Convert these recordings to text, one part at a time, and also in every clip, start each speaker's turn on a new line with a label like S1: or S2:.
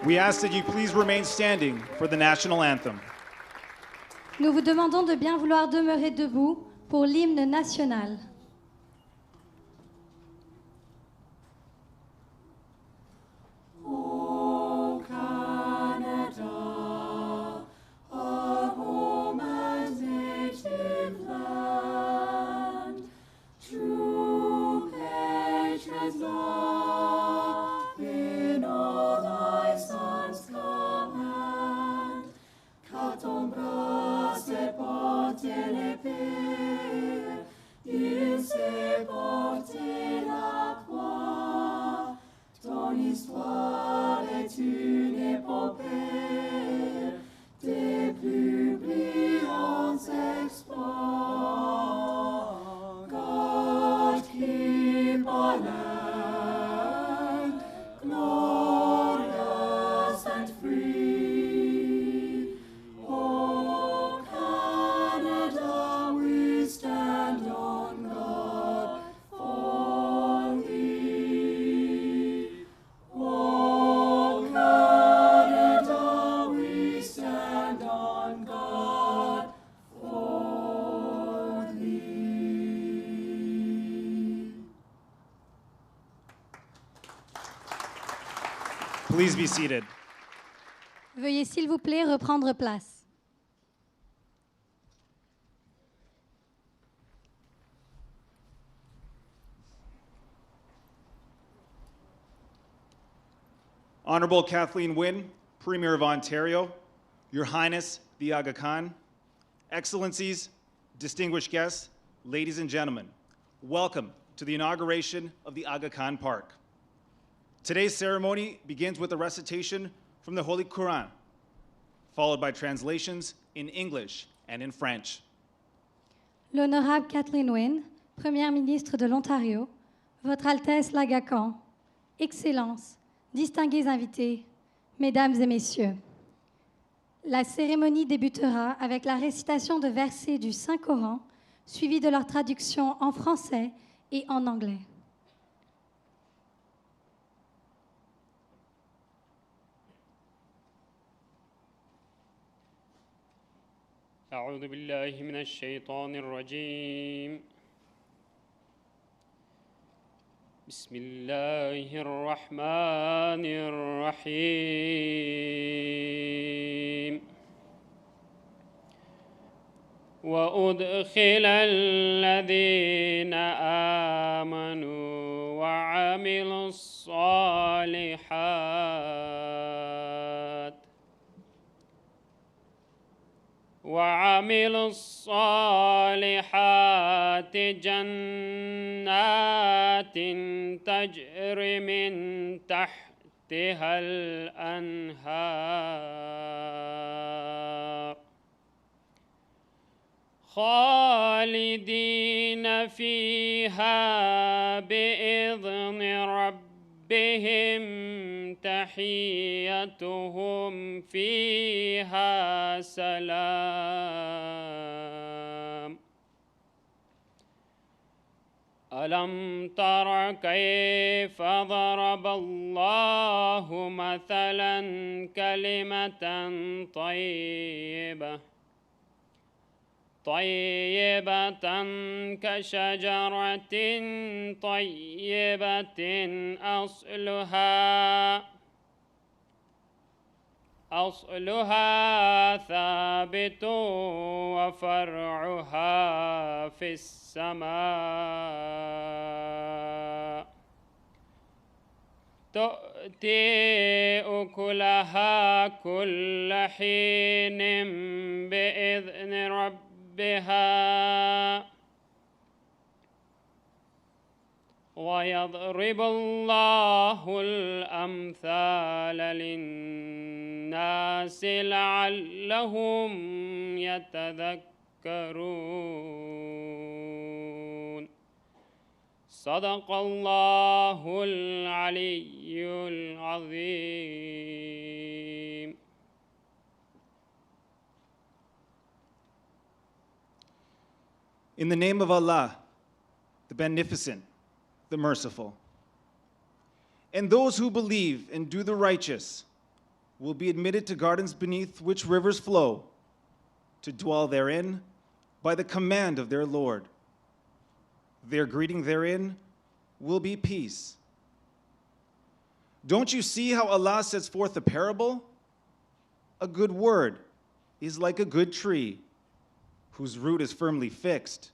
S1: We ask that you please remain standing for the national anthem.
S2: Nous vous demandons de bien vouloir demeurer debout pour l'hymne national.
S3: Il s'est porté la croix, ton histoire est une épopée des plus brillants exploits. God keep our land glorious and free. Oh, Canada, we stand on God for thee. Oh, Canada, we stand on God for thee.
S1: Please be seated.
S2: Veuillez s'il vous plaît reprendre place.
S1: Honorable Kathleen Wynne, Premier of Ontario, Your Highness, the Aga Khan, Excellencies, distinguished guests, ladies and gentlemen, welcome to the inauguration of the Aga Khan Park. Today's ceremony begins with a recitation from the Holy Quran, followed by translations in English and in French.
S2: L'honorable Kathleen Wynne, Première ministre de l'Ontario, Votre Altesse l'Aga Khan, Excellences, distingués invités, Mesdames et Messieurs. La cérémonie débutera avec la récitation de versets du Saint-Coran, suivie de leur traduction en français et en anglais.
S4: أعوذ بالله من الشيطان الرجيم بسم الله الرحمن الرحيم وأدخل الذين آمنوا وعملوا الصالحات جنات تجري من تحتها الأنهار خالدين فيها بإذن ربهم تحيتهم فيها سلام ألم تر كيف ضرب الله مثلا كلمة طيبة كشجرة طيبة أصلها ثابت وفرعها في السماء تؤتي أكلها كل حين بإذن ربها ويضرب الله الأمثال للناس لعلهم يتذكرون صدق الله العلي العظيم.
S1: In the name of Allah, the Beneficent, the Merciful. And those who believe and do the righteous, will be admitted to gardens beneath which rivers flow, to dwell therein by the command of their Lord. Their greeting therein will be peace. Don't you see how Allah sets forth the parable? A good word is like a good tree, whose root is firmly fixed,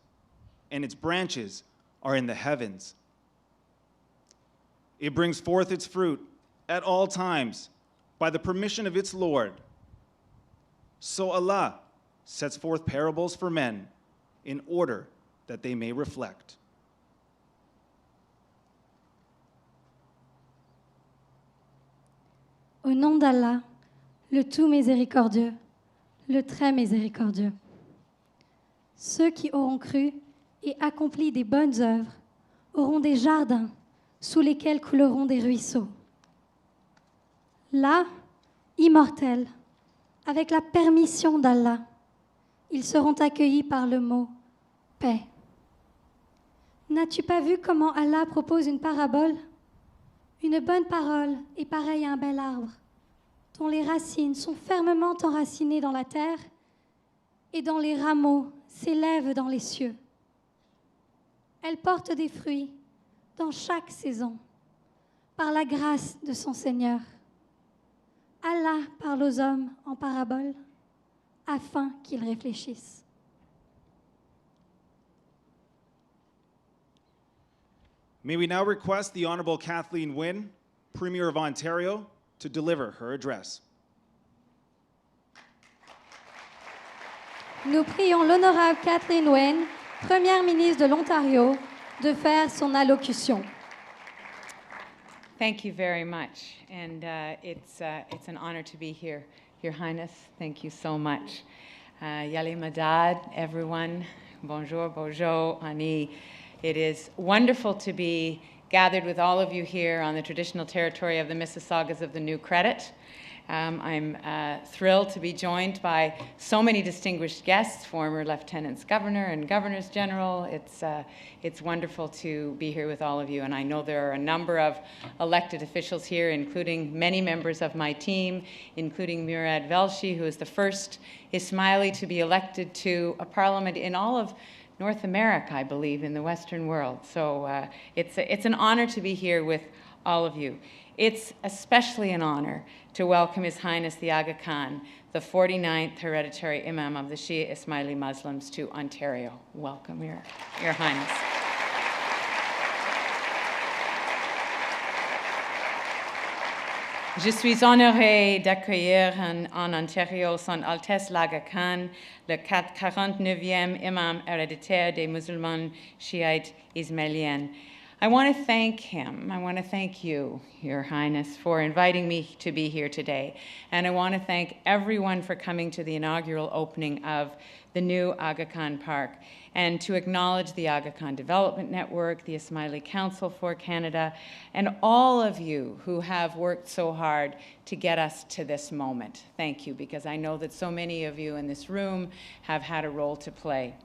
S1: and its branches are in the heavens. It brings forth its fruit at all times by the permission of its Lord. So Allah sets forth parables for men in order that they may reflect.
S2: Au nom d'Allah, le tout miséricordieux, le très miséricordieux. Ceux qui auront cru et accompli des bonnes œuvres auront des jardins sous lesquels couleront des ruisseaux. Là, immortels, avec la permission d'Allah, ils seront accueillis par le mot « paix ». N'as-tu pas vu comment Allah propose une parabole? Une bonne parole est pareille à un bel arbre, dont les racines sont fermement enracinées dans la terre et dont les rameaux s'élèvent dans les cieux. Elle porte des fruits dans chaque saison, par la grâce de son Seigneur. Allah parle aux hommes en parabole, afin qu'ils réfléchissent.
S1: May we now request the Honorable Kathleen Wynne, Premier of Ontario, to deliver her address.
S2: Nous prions l'honorable Kathleen Wynne, Première ministre de l'Ontario, de faire son allocution.
S5: Thank you very much, and it's an honor to be here, Your Highness. Thank you so much. Yali Madad, everyone. Bonjour, bonjour, Ani. It is wonderful to be gathered with all of you here on the traditional territory of the Mississaugas of the New Credit. I'm thrilled to be joined by so many distinguished guests, former Lieutenants Governor and Governors General. It's wonderful to be here with all of you, and I know there are a number of elected officials here, including many members of my team, including Murad Velshi, who is the first Ismaili to be elected to a parliament in all of North America, I believe, in the Western world. So it's an honor to be here with all of you. It's especially an honor to welcome His Highness the Aga Khan, the 49th hereditary Imam of the Shia Ismaili Muslims, to Ontario. Welcome, Your Highness. Je suis honorée d'accueillir en Ontario Son Altesse l'Aga Khan, le 49e imam héréditaire des musulmans chiites ismaéliens. I want to thank him. I want to thank you, Your Highness, for inviting me to be here today. And I want to thank everyone for coming to the inaugural opening of the new Aga Khan Park, and to acknowledge the Aga Khan Development Network, the Ismaili Council for Canada, and all of you who have worked so hard to get us to this moment. Thank you, because I know that so many of you in this room have had a role to play.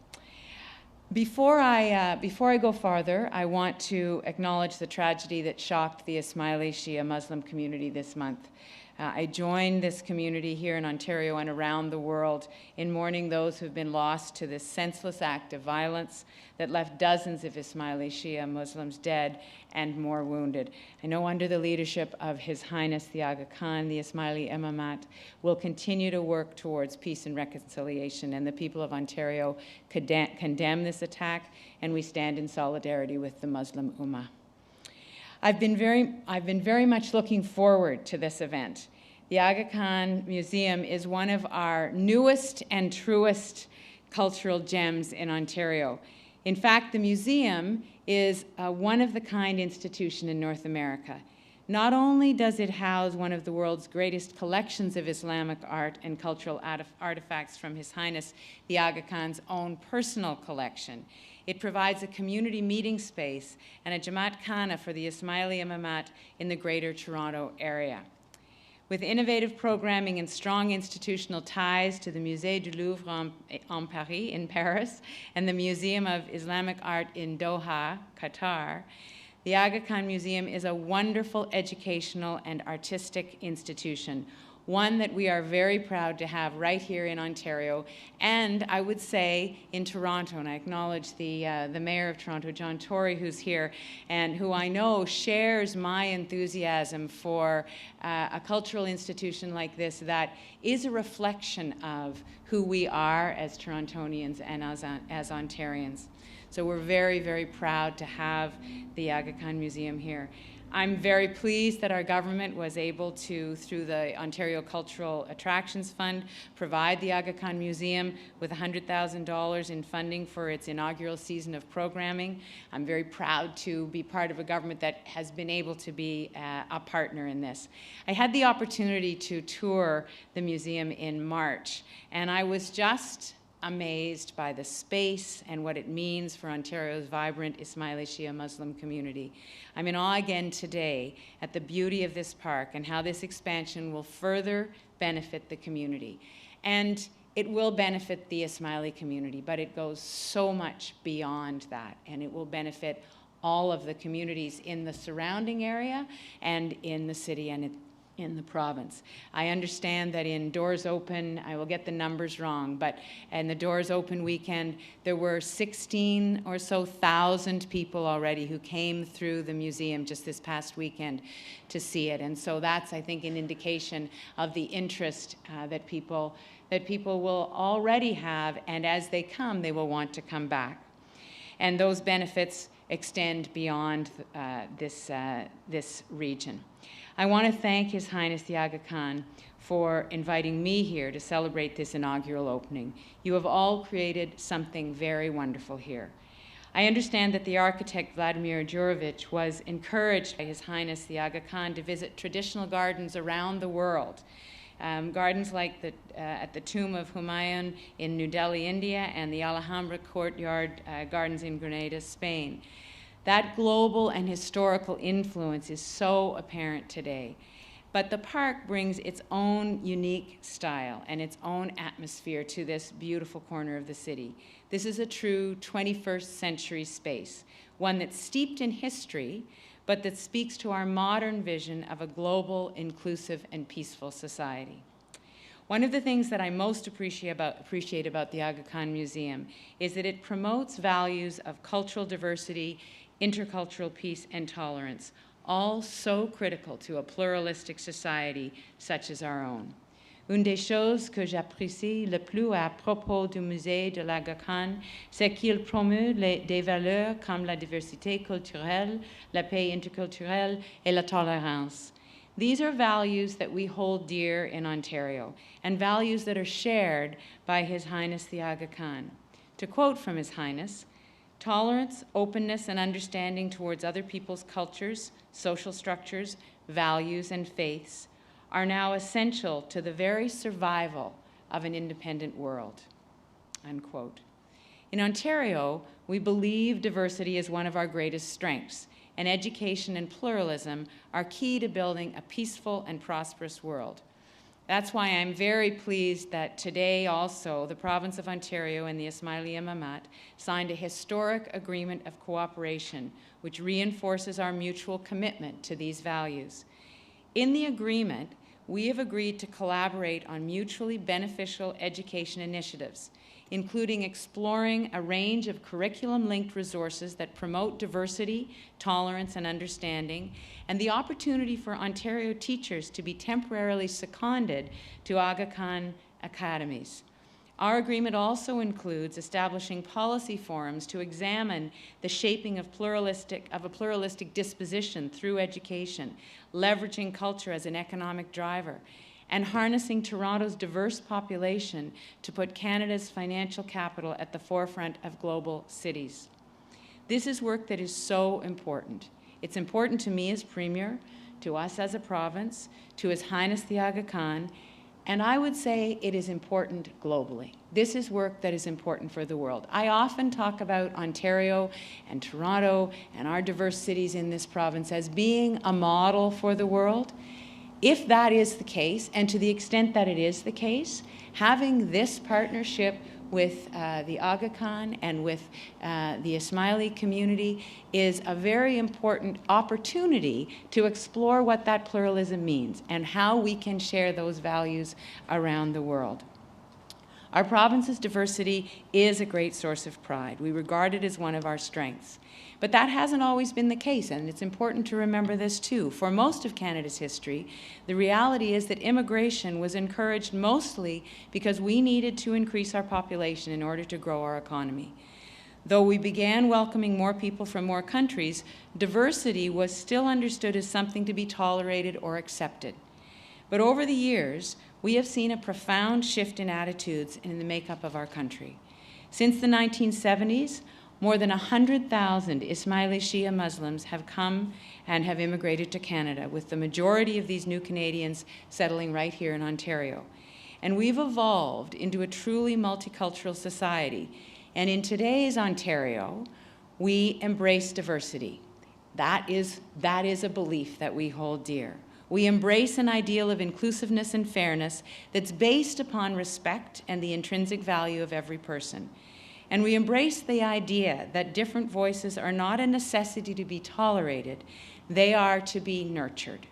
S5: Before I go farther, I want to acknowledge the tragedy that shocked the Ismaili Shia Muslim community this month. I joined this community here in Ontario and around the world in mourning those who have been lost to this senseless act of violence that left dozens of Ismaili Shia Muslims dead and more wounded. I know under the leadership of His Highness the Aga Khan, the Ismaili Imamat will continue to work towards peace and reconciliation, and the people of Ontario condemn this attack, and we stand in solidarity with the Muslim Ummah. I've been very much looking forward to this event. The Aga Khan Museum is one of our newest and truest cultural gems in Ontario. In fact, the museum is a one-of-the-kind institution in North America. Not only does it house one of the world's greatest collections of Islamic art and cultural artifacts from His Highness the Aga Khan's own personal collection, it provides a community meeting space and a Jamaat Khana for the Ismaili Imamat in the Greater Toronto area. With innovative programming and strong institutional ties to the Musée du Louvre en Paris, in Paris, and the Museum of Islamic Art in Doha, Qatar, the Aga Khan Museum is a wonderful educational and artistic institution, one that we are very proud to have right here in Ontario, and I would say in Toronto. And I acknowledge the Mayor of Toronto, John Tory, who's here, and who I know shares my enthusiasm for a cultural institution like this that is a reflection of who we are as Torontonians and as Ontarians. So we're very, very proud to have the Aga Khan Museum here. I'm very pleased that our government was able to, through the Ontario Cultural Attractions Fund, provide the Aga Khan Museum with $100,000 in funding for its inaugural season of programming. I'm very proud to be part of a government that has been able to be a partner in this. I had the opportunity to tour the museum in March, and I was just amazed by the space and what it means for Ontario's vibrant Ismaili Shia Muslim community. I'm in awe again today at the beauty of this park and how this expansion will further benefit the community. And it will benefit the Ismaili community, but it goes so much beyond that, and it will benefit all of the communities in the surrounding area and in the city and in the province. I understand that in Doors Open, I will get the numbers wrong, but in the Doors Open weekend, there were 16 or so thousand people already who came through the museum just this past weekend to see it. And so that's, I think, an indication of the interest that people will already have, and as they come, they will want to come back. And those benefits extend beyond this region. I want to thank His Highness the Aga Khan for inviting me here to celebrate this inaugural opening. You have all created something very wonderful here. I understand that the architect Vladimir Jurovich was encouraged by His Highness the Aga Khan to visit traditional gardens around the world. Gardens like at the tomb of Humayun in New Delhi, India, and the Alhambra Courtyard Gardens in Granada, Spain. That global and historical influence is so apparent today. But the park brings its own unique style and its own atmosphere to this beautiful corner of the city. This is a true 21st century space, one that's steeped in history, but that speaks to our modern vision of a global, inclusive, and peaceful society. One of the things that I most appreciate about the Aga Khan Museum is that it promotes values of cultural diversity, intercultural peace, and tolerance, all so critical to a pluralistic society such as our own. Une des choses que j'apprécie le plus à propos du musée de l'Aga Khan, c'est qu'il promeut des valeurs comme la diversité culturelle, la paix interculturelle, et la tolérance. These are values that we hold dear in Ontario, and values that are shared by His Highness the Aga Khan. To quote from His Highness, "Tolerance, openness, and understanding towards other people's cultures, social structures, values, and faiths are now essential to the very survival of an independent world." Unquote. In Ontario, we believe diversity is one of our greatest strengths, and education and pluralism are key to building a peaceful and prosperous world. That's why I'm very pleased that today also the province of Ontario and the Ismaili Imamat signed a historic agreement of cooperation which reinforces our mutual commitment to these values. In the agreement, we have agreed to collaborate on mutually beneficial education initiatives, including exploring a range of curriculum-linked resources that promote diversity, tolerance, and understanding, and the opportunity for Ontario teachers to be temporarily seconded to Aga Khan academies. Our agreement also includes establishing policy forums to examine the shaping of a pluralistic disposition through education, leveraging culture as an economic driver, and harnessing Toronto's diverse population to put Canada's financial capital at the forefront of global cities. This is work that is so important. It's important to me as Premier, to us as a province, to His Highness the Aga Khan, and I would say it is important globally. This is work that is important for the world. I often talk about Ontario and Toronto and our diverse cities in this province as being a model for the world. If that is the case, and to the extent that it is the case, having this partnership with the Aga Khan and with the Ismaili community is a very important opportunity to explore what that pluralism means and how we can share those values around the world. Our province's diversity is a great source of pride. We regard it as one of our strengths. But that hasn't always been the case, and it's important to remember this too. For most of Canada's history, the reality is that immigration was encouraged mostly because we needed to increase our population in order to grow our economy. Though we began welcoming more people from more countries, diversity was still understood as something to be tolerated or accepted. But over the years, we have seen a profound shift in attitudes and in the makeup of our country. Since the 1970s, more than 100,000 Ismaili Shia Muslims have come and have immigrated to Canada, with the majority of these new Canadians settling right here in Ontario. And we've evolved into a truly multicultural society. And in today's Ontario, we embrace diversity. That is a belief that we hold dear. We embrace an ideal of inclusiveness and fairness that's based upon respect and the intrinsic value of every person. And we embrace the idea that different voices are not a necessity to be tolerated, they are to be nurtured.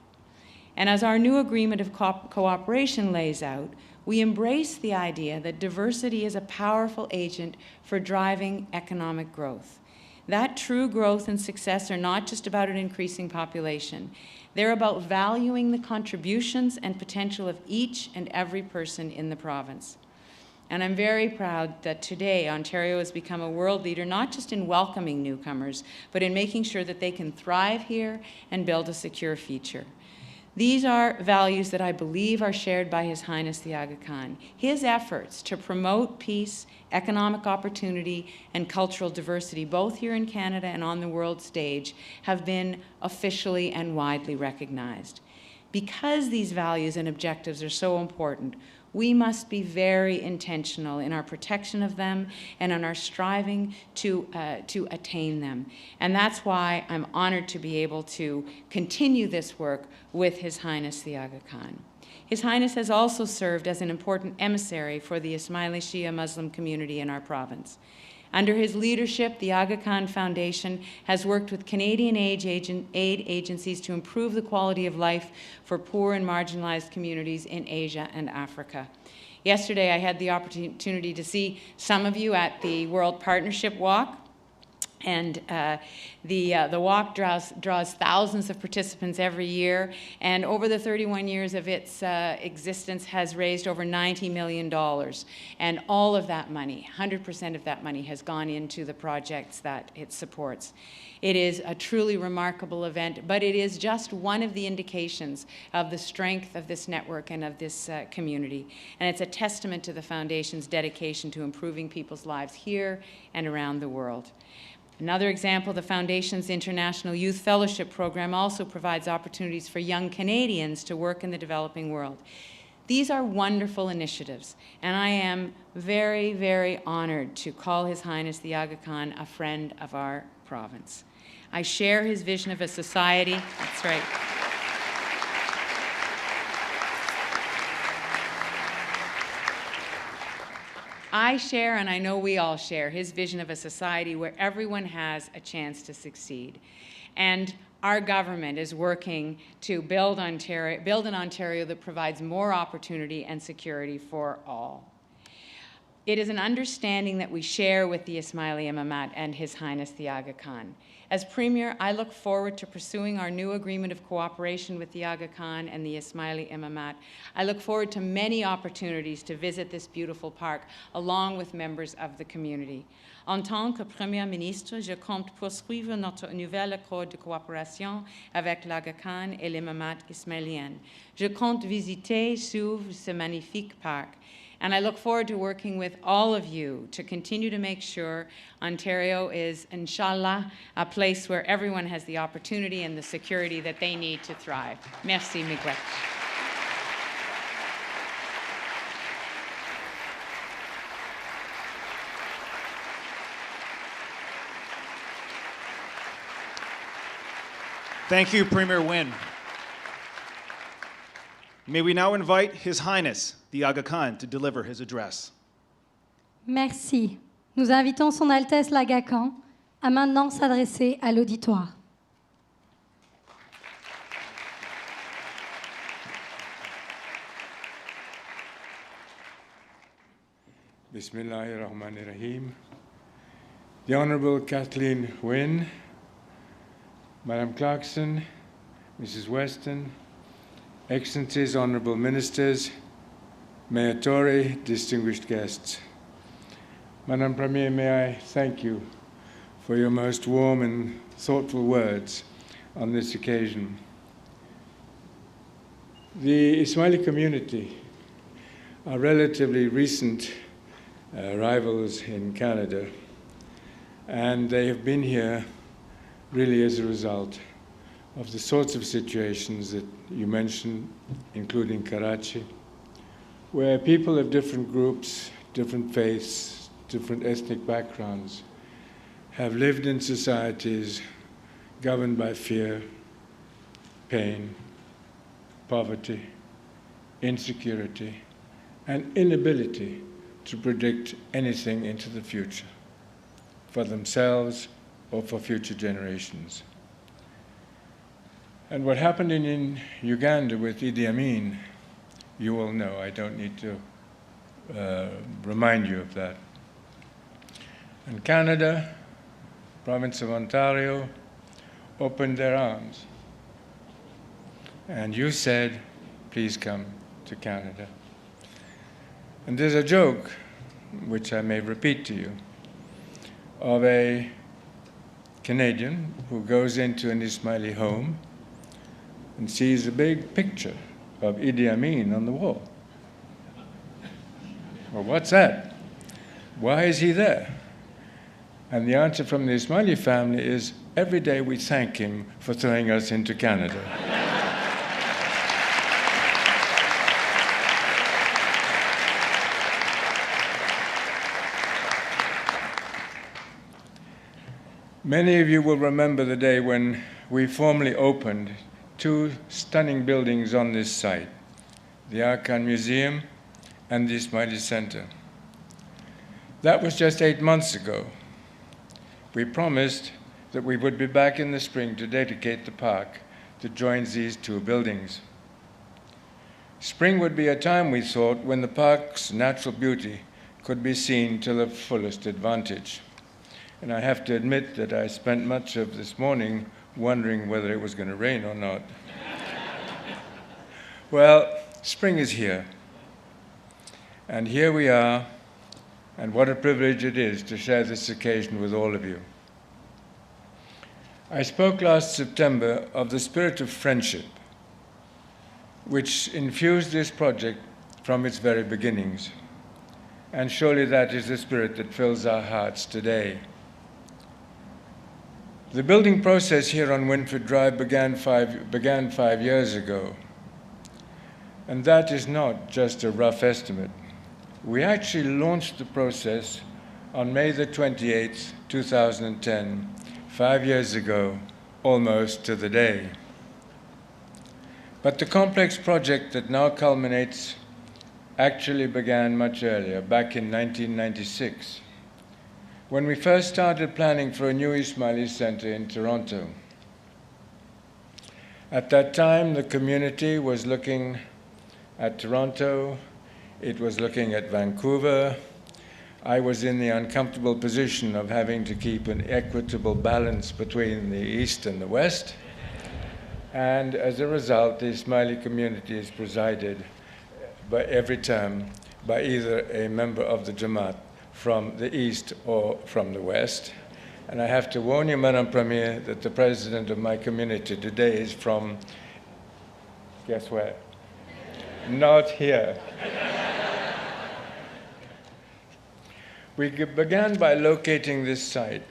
S5: And as our new agreement of cooperation lays out, we embrace the idea that diversity is a powerful agent for driving economic growth. That true growth and success are not just about an increasing population. They're about valuing the contributions and potential of each and every person in the province. And I'm very proud that today Ontario has become a world leader, not just in welcoming newcomers, but in making sure that they can thrive here and build a secure future. These are values that I believe are shared by His Highness the Aga Khan. His efforts to promote peace, economic opportunity, and cultural diversity, both here in Canada and on the world stage, have been officially and widely recognized. Because these values and objectives are so important, we must be very intentional in our protection of them and in our striving to attain them. And that's why I'm honored to be able to continue this work with His Highness the Aga Khan. His Highness has also served as an important emissary for the Ismaili Shia Muslim community in our province. Under his leadership, the Aga Khan Foundation has worked with Canadian aid agencies to improve the quality of life for poor and marginalized communities in Asia and Africa. Yesterday, I had the opportunity to see some of you at the World Partnership Walk. And the walk draws thousands of participants every year, and over the 31 years of its existence has raised over $90 million. And all of that money, 100% of that money, has gone into the projects that it supports. It is a truly remarkable event, but it is just one of the indications of the strength of this network and of this community. And it's a testament to the Foundation's dedication to improving people's lives here and around the world. Another example, the Foundation's International Youth Fellowship Program also provides opportunities for young Canadians to work in the developing world. These are wonderful initiatives, and I am very, very honored to call His Highness the Aga Khan a friend of our province. I share his vision of a society, that's right. I share, and I know we all share, his vision of a society where everyone has a chance to succeed. And our government is working to build an Ontario that provides more opportunity and security for all. It is an understanding that we share with the Ismaili Imamat and His Highness the Aga Khan. As Premier, I look forward to pursuing our new agreement of cooperation with the Aga Khan and the Ismaili Imamat. I look forward to many opportunities to visit this beautiful park, along with members of the community. En tant que Premier ministre, je compte poursuivre notre nouvel accord de coopération avec l'Aga Khan et l'Imamat ismailien. Je compte visiter ce magnifique parc. And I look forward to working with all of you to continue to make sure Ontario is, inshallah, a place where everyone has the opportunity and the security that they need to thrive. Merci, Miguel.
S1: Thank you, Premier Nguyen. May we now invite His Highness the Aga Khan to deliver his address.
S2: Merci. Nous invitons Son Altesse l'Aga Khan à maintenant s'adresser à l'auditoire.
S6: Bismillahirrahmanirrahim. The Honorable Kathleen Wynne, Madam Clarkson, Mrs. Weston, Excellencies, Honorable Ministers, Mayor Tory, distinguished guests. Madam Premier, may I thank you for your most warm and thoughtful words on this occasion. The Ismaili community are relatively recent arrivals in Canada, and they have been here really as a result of the sorts of situations that you mentioned, including Karachi, where people of different groups, different faiths, different ethnic backgrounds have lived in societies governed by fear, pain, poverty, insecurity, and inability to predict anything into the future for themselves or for future generations. And what happened in Uganda with Idi Amin, you all know. I don't need to remind you of that. And Canada, province of Ontario, opened their arms. And you said, please come to Canada. And there's a joke, which I may repeat to you, of a Canadian who goes into an Ismaili home and sees a big picture of Idi Amin on the wall. Well, what's that? Why is he there? And the answer from the Ismaili family is, every day we thank him for throwing us into Canada. Many of you will remember the day when we formally opened two stunning buildings on this site, the Arkan Museum and the Ismaili Center. That was just 8 months ago. We promised that we would be back in the spring to dedicate the park that joins these two buildings. Spring would be a time, we thought, when the park's natural beauty could be seen to the fullest advantage. And I have to admit that I spent much of this morning wondering whether it was going to rain or not. Well, spring is here. And here we are, and what a privilege it is to share this occasion with all of you. I spoke last September of the spirit of friendship, which infused this project from its very beginnings. And surely that is the spirit that fills our hearts today. The building process here on Winford Drive began five years ago. And that is not just a rough estimate. We actually launched the process on May the 28th, 2010, 5 years ago, almost to the day. But the complex project that now culminates actually began much earlier, back in 1996. When we first started planning for a new Ismaili Center in Toronto. At that time, the community was looking at Toronto, it was looking at Vancouver. I was in the uncomfortable position of having to keep an equitable balance between the East and the West. And as a result, the Ismaili community is presided by every term by either a member of the Jamaat from the East or from the West. And I have to warn you, Madam Premier, that the president of my community today is from, guess where? Not here. We began by locating this site,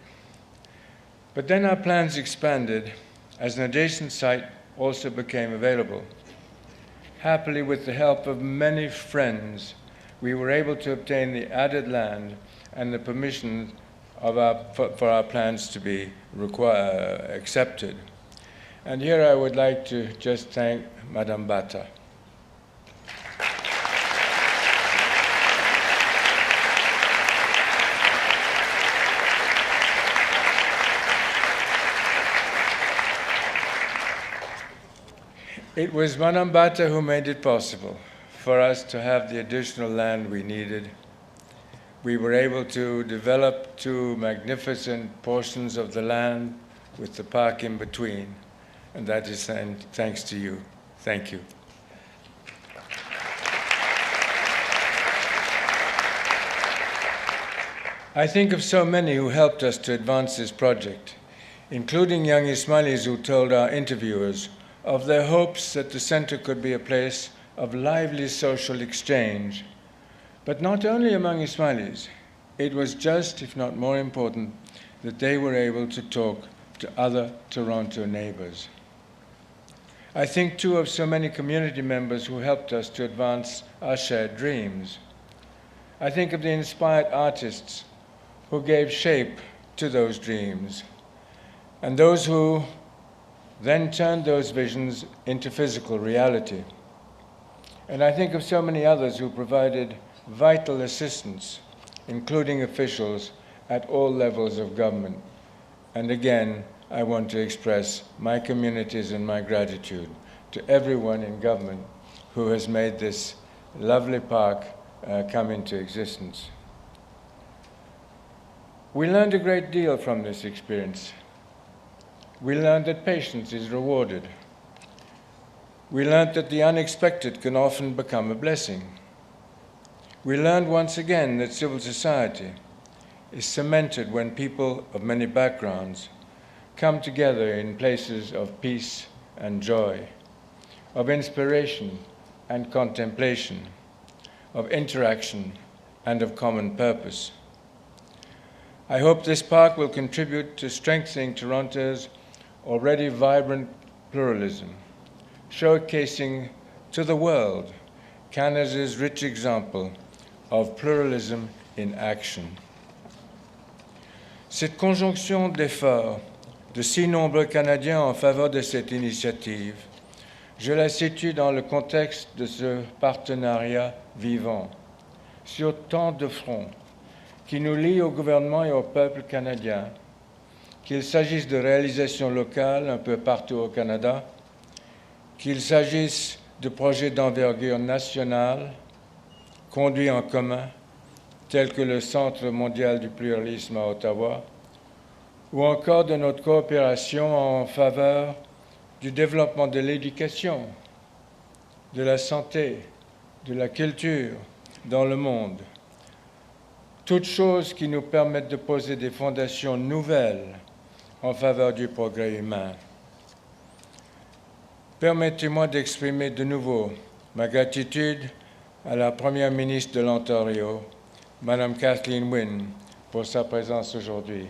S6: but then our plans expanded as an adjacent site also became available. Happily, with the help of many friends, we were able to obtain the added land and the permission for our plans to be accepted. And here I would like to just thank Madame Bata. It was Madame Bata who made it possible for us to have the additional land we needed. We were able to develop 2 magnificent portions of the land with the park in between, and that is thanks to you. Thank you. I think of so many who helped us to advance this project, including young Ismailis who told our interviewers of their hopes that the center could be a place of lively social exchange. But not only among Ismailis, it was just, if not more important, that they were able to talk to other Toronto neighbors. I think too of so many community members who helped us to advance our shared dreams. I think of the inspired artists who gave shape to those dreams, and those who then turned those visions into physical reality. And I think of so many others who provided vital assistance, including officials at all levels of government. And again, I want to express my communities and my gratitude to everyone in government who has made this lovely park come into existence. We learned a great deal from this experience. We learned that patience is rewarded. We learned that the unexpected can often become a blessing. We learned once again that civil society is cemented when people of many backgrounds come together in places of peace and joy, of inspiration and contemplation, of interaction and of common purpose. I hope this park will contribute to strengthening Toronto's already vibrant pluralism, showcasing to the world Canada's rich example of pluralism in action. Cette conjonction d'efforts de si nombreux Canadiens en faveur de cette initiative, je la situe dans le contexte de ce partenariat vivant, sur tant de fronts, qui nous lie au gouvernement et au peuple canadien, qu'il s'agisse de réalisations locales un peu partout au Canada, qu'il s'agisse de projets d'envergure nationale conduits en commun, tels que le Centre mondial du pluralisme à Ottawa, ou encore de notre coopération en faveur du développement de l'éducation, de la santé, de la culture dans le monde. Toutes choses qui nous permettent de poser des fondations nouvelles en faveur du progrès humain. Permettez-moi d'exprimer de nouveau ma gratitude à la Première ministre de l'Ontario, Madame Kathleen Wynne, pour sa présence aujourd'hui.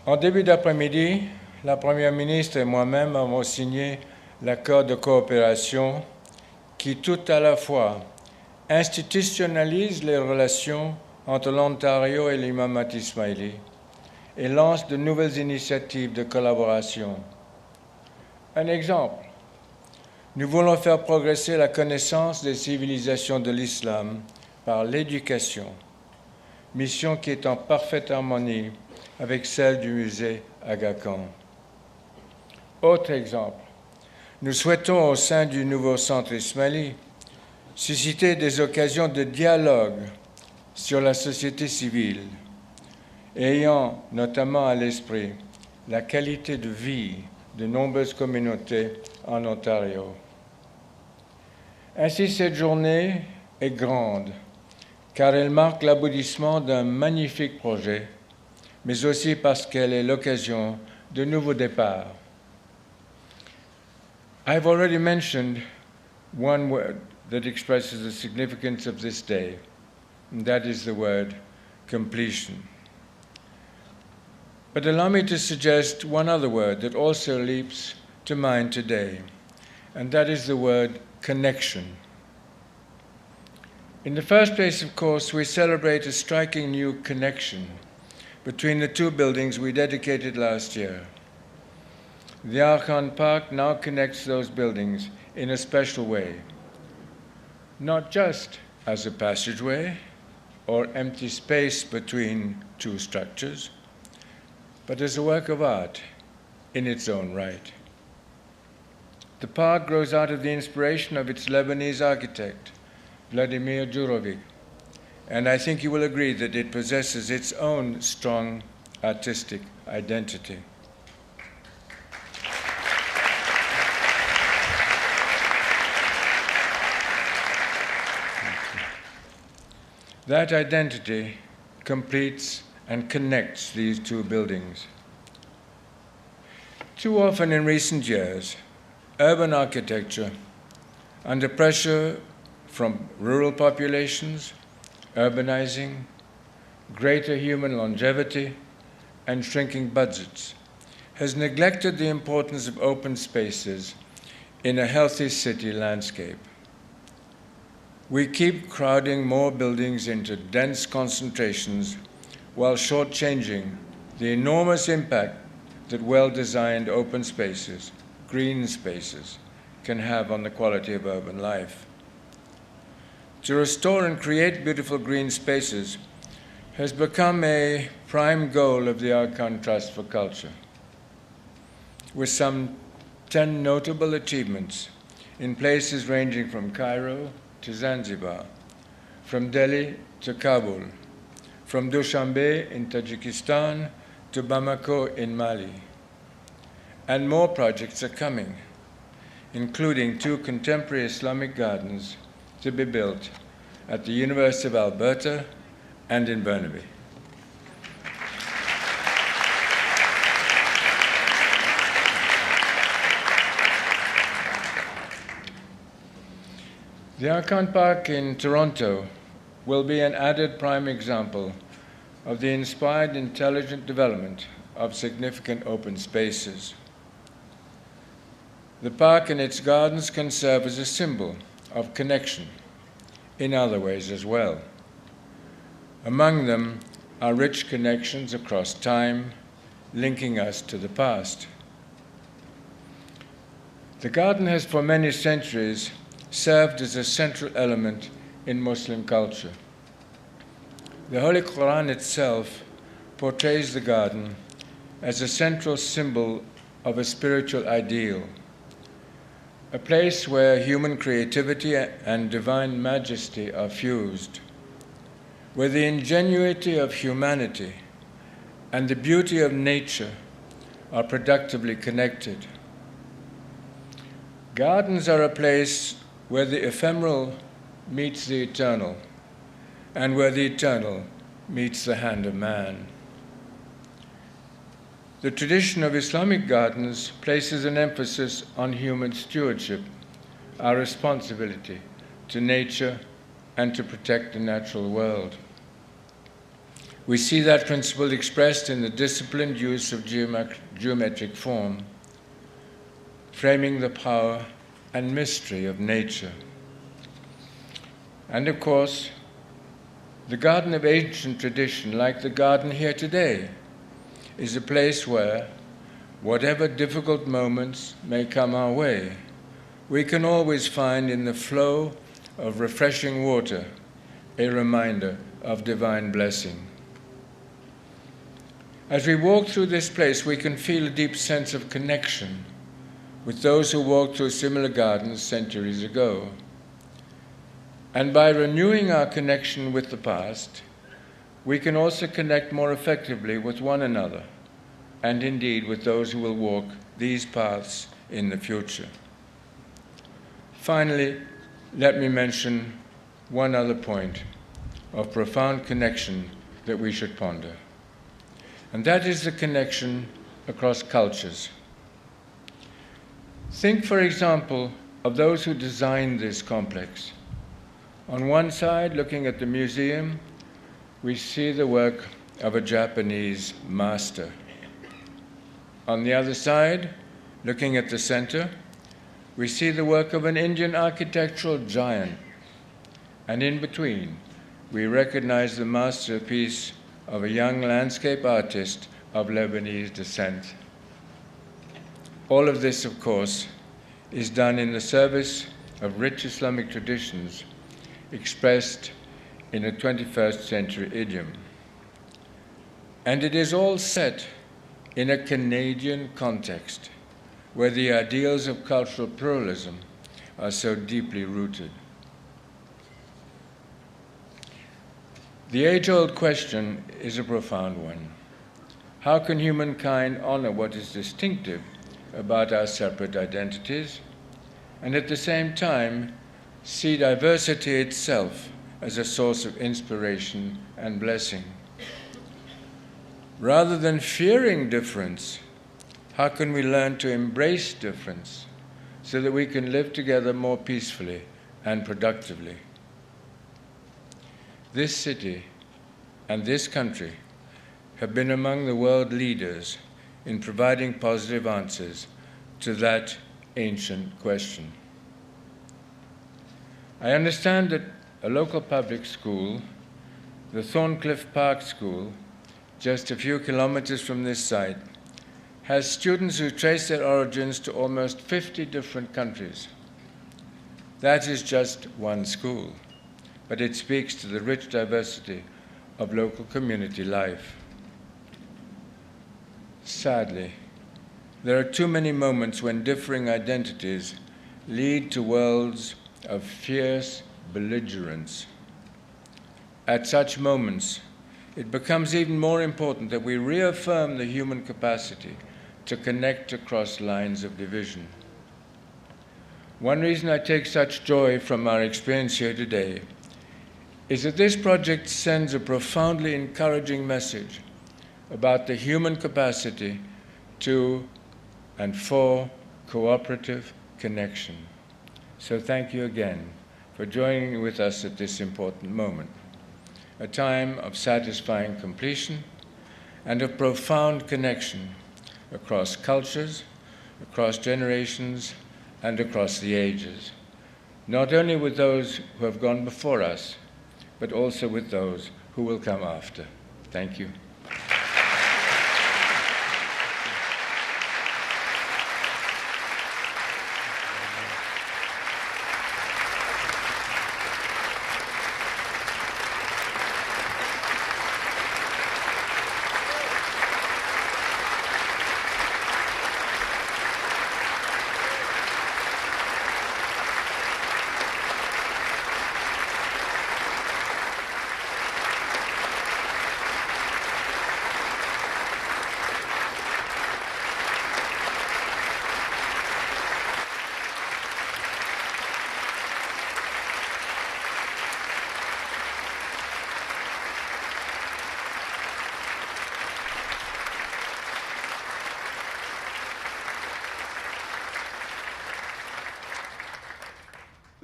S6: En début d'après-midi, la Première ministre et moi-même avons signé l'accord de coopération qui tout à la fois institutionnalise les relations entre l'Ontario et l'imam Ismaili et lance de nouvelles initiatives de collaboration. Un exemple, nous voulons faire progresser la connaissance des civilisations de l'islam par l'éducation, mission qui est en parfaite harmonie avec celle du musée Aga Khan. Autre exemple, nous souhaitons au sein du nouveau centre Ismaili susciter des occasions de dialogue sur la société civile, ayant notamment à l'esprit la qualité de vie de nombreuses communautés en Ontario. Ainsi, cette journée est grande, car elle marque l'aboutissement d'un magnifique projet, mais aussi parce qu'elle est l'occasion de nouveaux départs. I've already mentioned one word that expresses the significance of this day, and that is the word completion. But allow me to suggest one other word that also leaps to mind today, and that is the word connection. In the first place, of course, we celebrate a striking new connection between the 2 buildings we dedicated last year. The Archon Park now connects those buildings in a special way, not just as a passageway, or empty space between two structures, but as a work of art in its own right. The park grows out of the inspiration of its Lebanese architect, Vladimir Jurovic, and I think you will agree that it possesses its own strong artistic identity. That identity completes and connects these two buildings. Too often in recent years, urban architecture, under pressure from rural populations, urbanizing, greater human longevity, and shrinking budgets, has neglected the importance of open spaces in a healthy city landscape. We keep crowding more buildings into dense concentrations while shortchanging the enormous impact that well-designed open spaces, green spaces, can have on the quality of urban life. To restore and create beautiful green spaces has become a prime goal of the Aga Trust for Culture, with some 10 notable achievements in places ranging from Cairo to Zanzibar, from Delhi to Kabul, from Dushanbe in Tajikistan to Bamako in Mali. And more projects are coming, including 2 contemporary Islamic gardens to be built at the University of Alberta and in Burnaby. The Arkan Park in Toronto will be an added prime example of the inspired, intelligent development of significant open spaces. The park and its gardens can serve as a symbol of connection in other ways as well. Among them are rich connections across time, linking us to the past. The garden has for many centuries served as a central element in Muslim culture. The Holy Quran itself portrays the garden as a central symbol of a spiritual ideal, a place where human creativity and divine majesty are fused, where the ingenuity of humanity and the beauty of nature are productively connected. Gardens are a place where the ephemeral meets the eternal, and where the eternal meets the hand of man. The tradition of Islamic gardens places an emphasis on human stewardship, our responsibility to nature and to protect the natural world. We see that principle expressed in the disciplined use of geometric form, framing the power and mystery of nature. And of course, the garden of ancient tradition, like the garden here today, is a place where, whatever difficult moments may come our way, we can always find in the flow of refreshing water a reminder of divine blessing. As we walk through this place, we can feel a deep sense of connection with those who walked through similar gardens centuries ago. And by renewing our connection with the past, we can also connect more effectively with one another, and indeed with those who will walk these paths in the future. Finally, let me mention one other point of profound connection that we should ponder, and that is the connection across cultures. Think, for example, of those who designed this complex. On one side, looking at the museum, we see the work of a Japanese master. On the other side, looking at the center, we see the work of an Indian architectural giant. And in between, we recognize the masterpiece of a young landscape artist of Lebanese descent. All of this, of course, is done in the service of rich Islamic traditions expressed in a 21st century idiom. And it is all set in a Canadian context, where the ideals of cultural pluralism are so deeply rooted. The age-old question is a profound one. How can humankind honor what is distinctive about our separate identities, and at the same time see diversity itself as a source of inspiration and blessing? Rather than fearing difference, how can we learn to embrace difference so that we can live together more peacefully and productively? This city and this country have been among the world leaders in providing positive answers to that ancient question. I understand that a local public school, the Thorncliffe Park School, just a few kilometers from this site, has students who trace their origins to almost 50 different countries. That is just one school, but it speaks to the rich diversity of local community life. Sadly, there are too many moments when differing identities lead to worlds of fierce belligerence. At such moments, it becomes even more important that we reaffirm the human capacity to connect across lines of division. One reason I take such joy from our experience here today is that this project sends a profoundly encouraging message about the human capacity to and for cooperative connection. So thank you again for joining with us at this important moment, a time of satisfying completion and of profound connection across cultures, across generations, and across the ages, not only with those who have gone before us, but also with those who will come after. Thank you.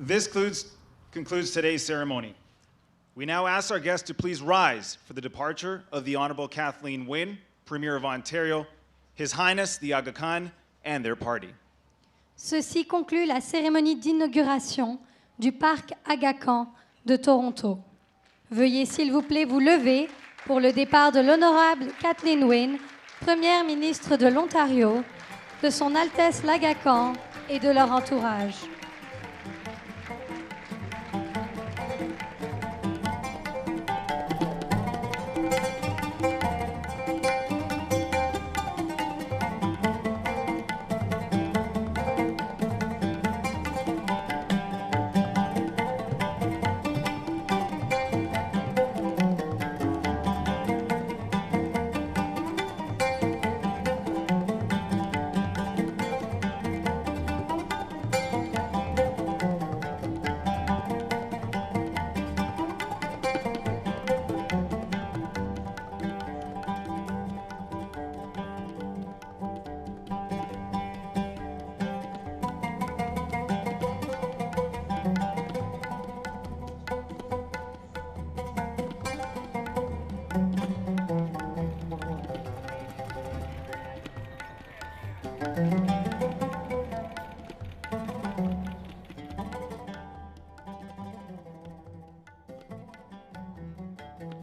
S1: This concludes today's ceremony. We now ask our guests to please rise for the departure of the Honorable Kathleen Wynne, Premier of Ontario, His Highness the Aga Khan, and their party.
S2: Ceci conclut la cérémonie d'inauguration du parc Aga Khan de Toronto. Veuillez s'il vous plaît vous lever pour le départ de l'honorable Kathleen Wynne, Première ministre de l'Ontario, de son Altesse l'Aga Khan et de leur entourage.